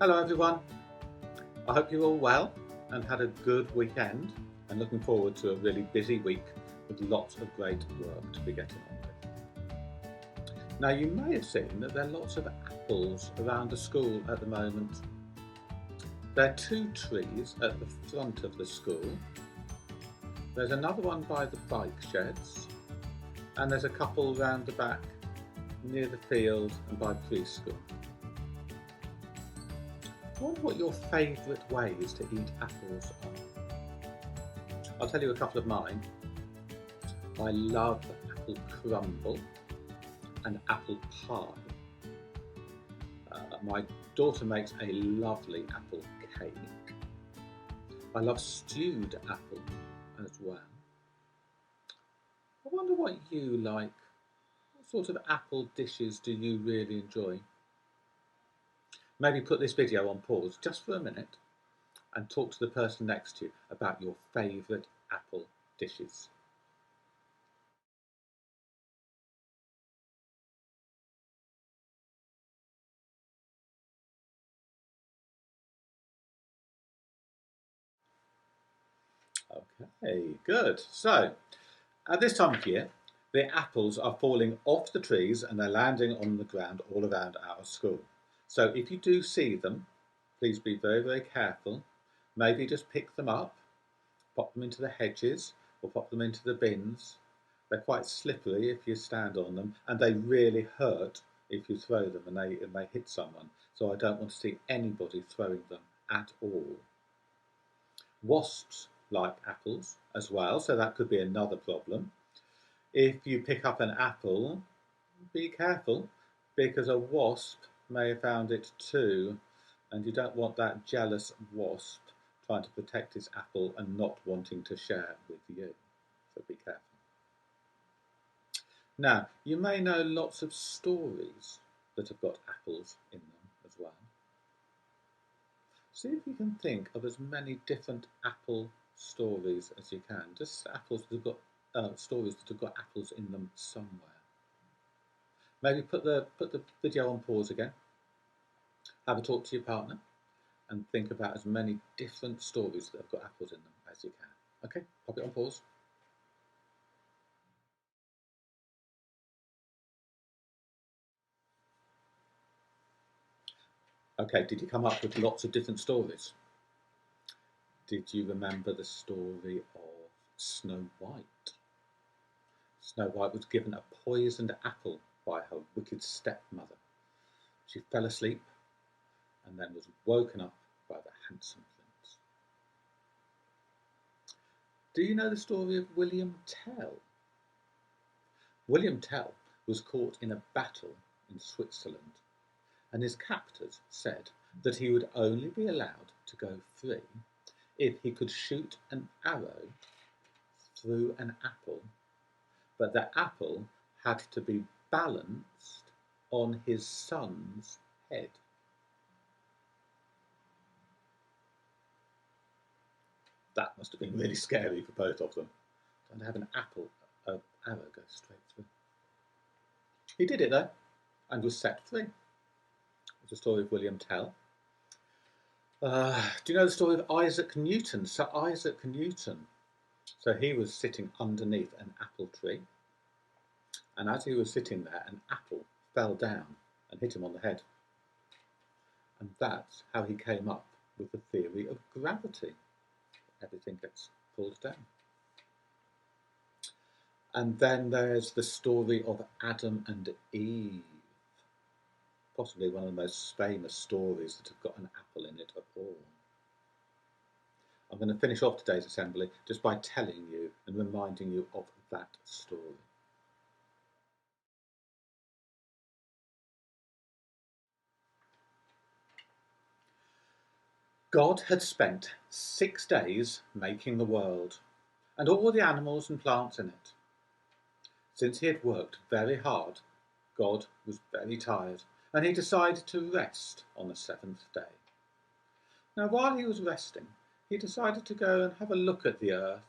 Hello everyone, I hope you're all well and had a good weekend and looking forward to a really busy week with lots of great work to be getting on with. Now you may have seen that there are lots of apples around the school at the moment. There are two trees at the front of the school, there's another one by the bike sheds, and there's a couple round the back near the field and by preschool. I wonder what your favourite ways to eat apples are. I'll tell you a couple of mine. I love apple crumble and apple pie. My daughter makes a lovely apple cake. I love stewed apple as well. I wonder what you like. What sort of apple dishes do you really enjoy? Maybe put this video on pause just for a minute and talk to the person next to you about your favourite apple dishes. Okay, good. So, at this time of year, the apples are falling off the trees and they're landing on the ground all around our school. So if you do see them, please be very, very careful. Maybe just pick them up, pop them into the hedges or pop them into the bins. They're quite slippery if you stand on them, and they really hurt if you throw them and they hit someone. So I don't want to see anybody throwing them at all. Wasps like apples as well, so that could be another problem. If you pick up an apple, be careful because a wasp may have found it too, and you don't want that jealous wasp trying to protect his apple and not wanting to share with you. So be careful. Now, you may know lots of stories that have got apples in them as well. See if you can think of as many different apple stories as you can. Just apples that have got stories that have got apples in them somewhere. Maybe put the video on pause again. Have a talk to your partner and think about as many different stories that have got apples in them as you can. Okay, pop it on pause. Okay, did you come up with lots of different stories? Did you remember the story of Snow White? Snow White was given a poisoned apple by her wicked stepmother. She fell asleep and then was woken up by the handsome prince. Do you know the story of William Tell? William Tell was caught in a battle in Switzerland, and his captors said that he would only be allowed to go free if he could shoot an arrow through an apple, but the apple had to be balanced on his son's head. That must have been really scary for both of them, trying to have an arrow go straight through. He did it though, and was set free. It's the story of William Tell. Do you know the story of Isaac Newton? Sir Isaac Newton. So he was sitting underneath an apple tree, and as he was sitting there, an apple fell down and hit him on the head. And that's how he came up with the theory of gravity. Everything gets pulled down. And then there's the story of Adam and Eve. Possibly one of the most famous stories that have got an apple in it of all. I'm going to finish off today's assembly just by telling you and reminding you of that story. God had spent 6 days making the world and all the animals and plants in it. Since he had worked very hard, God was very tired, and he decided to rest on the seventh day. Now, while he was resting, he decided to go and have a look at the earth,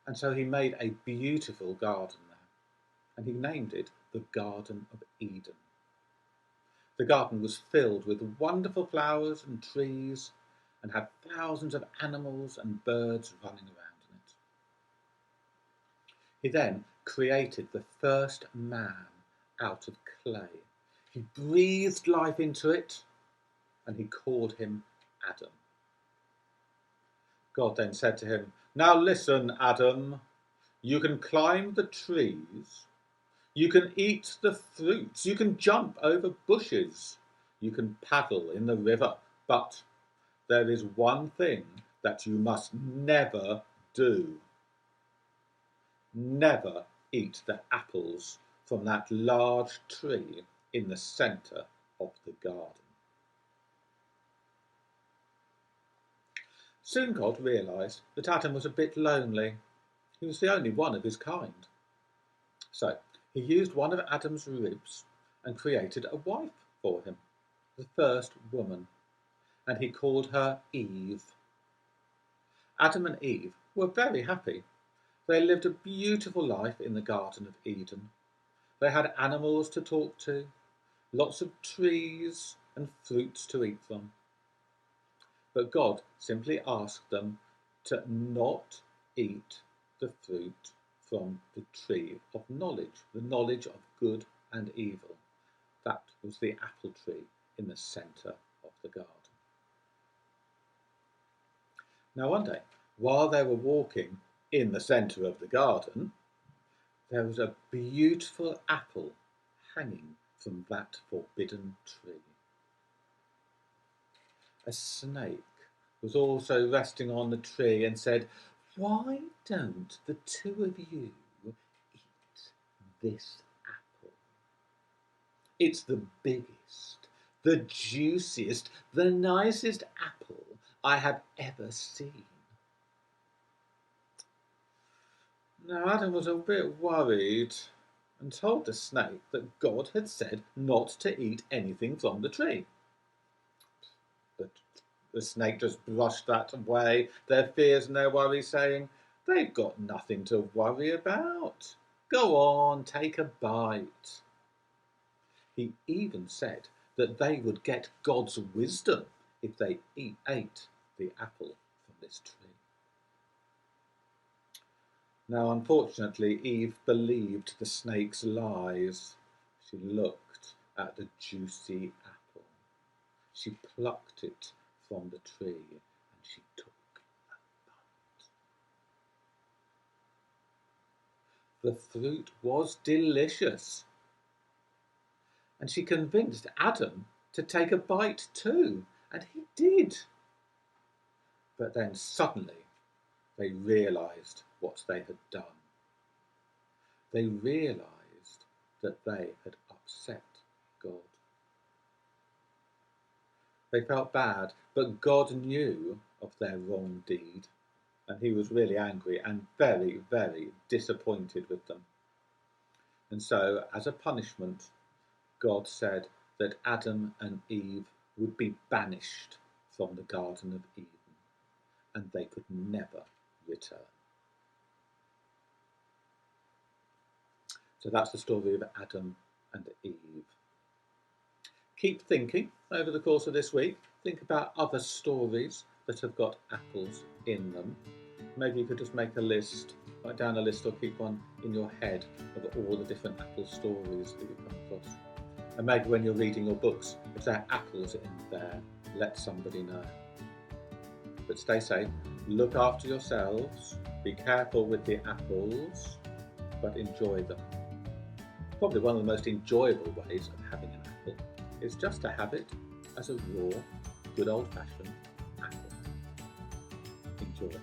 and so he made a beautiful garden there, and he named it the Garden of Eden. The garden was filled with wonderful flowers and trees and had thousands of animals and birds running around in it. He then created the first man out of clay. He breathed life into it and he called him Adam. God then said to him, "Now listen, Adam, you can climb the trees, you can eat the fruits, you can jump over bushes, you can paddle in the river, but there is one thing that you must never do. Never eat the apples from that large tree in the centre of the garden." Soon God realised that Adam was a bit lonely. He was the only one of his kind. So he used one of Adam's ribs and created a wife for him, the first woman, and he called her Eve. Adam and Eve were very happy. They lived a beautiful life in the Garden of Eden. They had animals to talk to, lots of trees and fruits to eat from. But God simply asked them to not eat the fruit from the tree of knowledge, the knowledge of good and evil. That was the apple tree in the centre of the garden. Now one day, while they were walking in the centre of the garden, there was a beautiful apple hanging from that forbidden tree. A snake was also resting on the tree and said, "Why don't the two of you eat this apple? It's the biggest, the juiciest, the nicest apple I have ever seen." Now Adam was a bit worried and told the snake that God had said not to eat anything from the tree. But the snake just brushed that away, their fears and their worries, saying, "They've got nothing to worry about. Go on, take a bite." He even said that they would get God's wisdom if they ate the apple from this tree. Now, unfortunately, Eve believed the snake's lies. She looked at the juicy apple. She plucked it from the tree and she took a bite. The fruit was delicious, and she convinced Adam to take a bite too, and he did. But then suddenly they realised what they had done. They realised that they had upset God. They felt bad, but God knew of their wrong deed, and he was really angry and very, very disappointed with them. And so, as a punishment, God said that Adam and Eve would be banished from the Garden of Eden, and they could never return. So that's the story of Adam and Eve. Keep thinking over the course of this week. Think about other stories that have got apples in them. Maybe you could just make a list, write down a list or keep one in your head of all the different apple stories that you come across. And maybe when you're reading your books, if there are apples in there, let somebody know. But stay safe, look after yourselves, be careful with the apples, but enjoy them. Probably one of the most enjoyable ways of having an apple is just to have it as a raw, good old-fashioned apple. Enjoy.